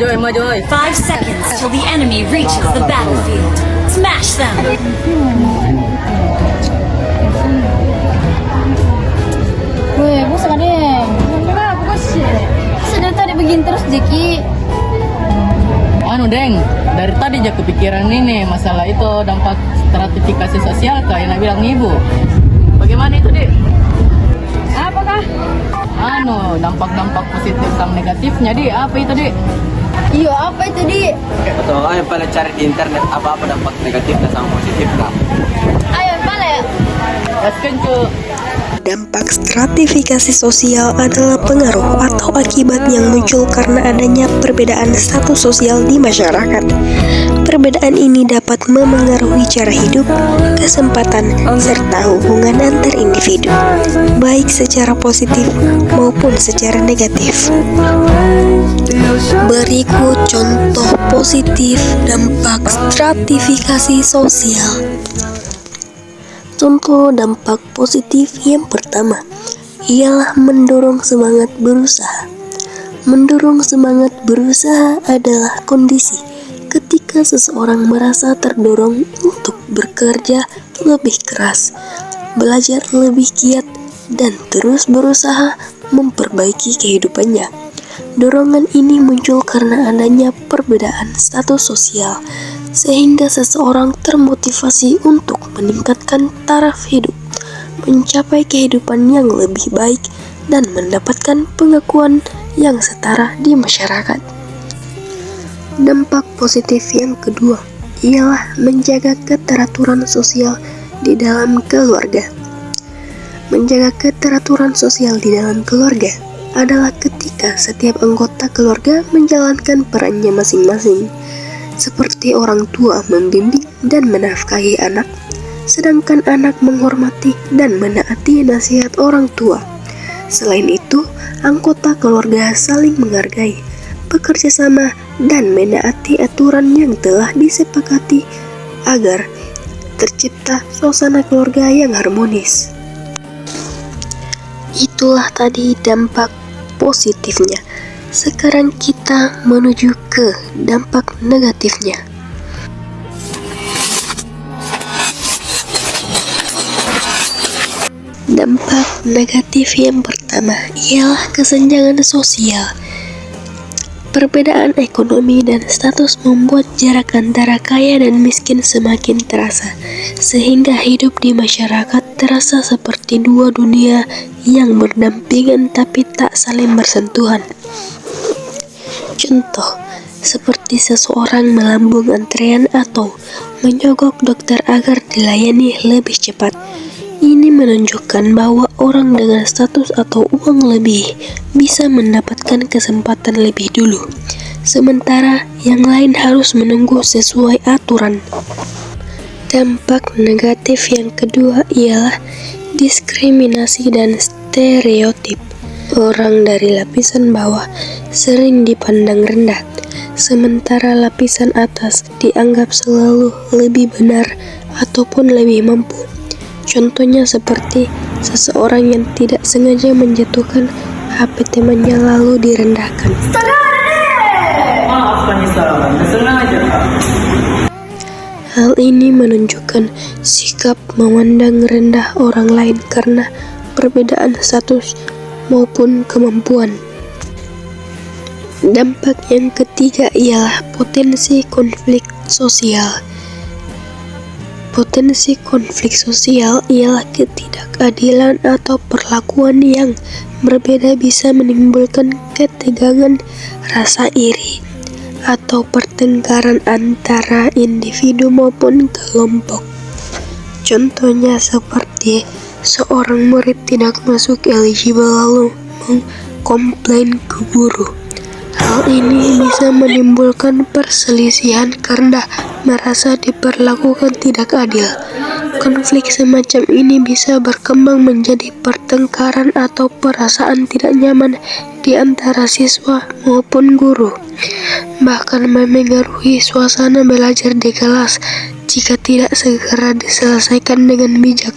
maju. 5 seconds till the enemy reaches the battlefield. Smash them! Weh, bosan kan deh. Kenapa aku sih? Sedang tadi begini terus Jeki. Anu Deng, dari tadi aja kepikiran ini masalah itu dampak stratifikasi sosial kayak yang bilang ibu. Bagaimana itu Dik? Apakah? Anu dampak-dampak positif sama negatifnya Dik, apa itu Dik? Iya, apa itu di? Betul, ayo pada cari di internet apa-apa dampak negatifnya sama positifnya. Ayo, balik. Gaskan cu. Dampak stratifikasi sosial adalah pengaruh atau akibat yang muncul karena adanya perbedaan status sosial di masyarakat. Perbedaan ini dapat memengaruhi cara hidup, kesempatan, serta hubungan antar individu, baik secara positif maupun secara negatif. Berikut contoh positif dampak stratifikasi sosial. Contoh dampak positif yang pertama ialah mendorong semangat berusaha. Mendorong semangat berusaha adalah kondisi ketika seseorang merasa terdorong untuk bekerja lebih keras, belajar lebih giat, dan terus berusaha memperbaiki kehidupannya. Dorongan ini muncul karena adanya perbedaan status sosial, sehingga seseorang termotivasi untuk meningkatkan taraf hidup, mencapai kehidupan yang lebih baik, dan mendapatkan pengakuan yang setara di masyarakat. Dampak positif yang kedua ialah menjaga keteraturan sosial di dalam keluarga. Menjaga keteraturan sosial di dalam keluarga adalah ketika setiap anggota keluarga menjalankan perannya masing-masing, seperti orang tua membimbing dan menafkahi anak, sedangkan anak menghormati dan menaati nasihat orang tua. Selain itu, anggota keluarga saling menghargai, bekerja sama, dan menaati aturan yang telah disepakati agar tercipta suasana keluarga yang harmonis. Itulah tadi dampak positifnya. Sekarang kita menuju ke dampak negatifnya. Dampak negatif yang pertama ialah kesenjangan sosial. Perbedaan ekonomi dan status membuat jarak antara kaya dan miskin semakin terasa, sehingga hidup di masyarakat terasa seperti dua dunia yang berdampingan tapi tak saling bersentuhan. Contoh, seperti seseorang melambung antrean atau menyogok dokter agar dilayani lebih cepat. Ini menunjukkan bahwa orang dengan status atau uang lebih bisa mendapatkan kesempatan lebih dulu, sementara yang lain harus menunggu sesuai aturan. Dampak negatif yang kedua ialah diskriminasi dan stereotip. Orang dari lapisan bawah sering dipandang rendah, sementara lapisan atas dianggap selalu lebih benar ataupun lebih mampu. Contohnya seperti seseorang yang tidak sengaja menjatuhkan HP temannya lalu direndahkan. Maaf penyesalan, sengaja Kak. Hal ini menunjukkan sikap memandang rendah orang lain karena perbedaan status maupun kemampuan. Dampak yang ketiga ialah potensi konflik sosial. Potensi konflik sosial ialah ketidakadilan atau perlakuan yang berbeda bisa menimbulkan ketegangan, rasa iri, atau pertengkaran antara individu maupun kelompok. Contohnya seperti seorang murid tidak masuk eligible lalu mengkomplain ke guru. Hal ini bisa menimbulkan perselisihan karena merasa diperlakukan tidak adil. Konflik semacam ini bisa berkembang menjadi pertengkaran atau perasaan tidak nyaman di antara siswa maupun guru, bahkan memengaruhi suasana belajar di kelas jika tidak segera diselesaikan dengan bijak.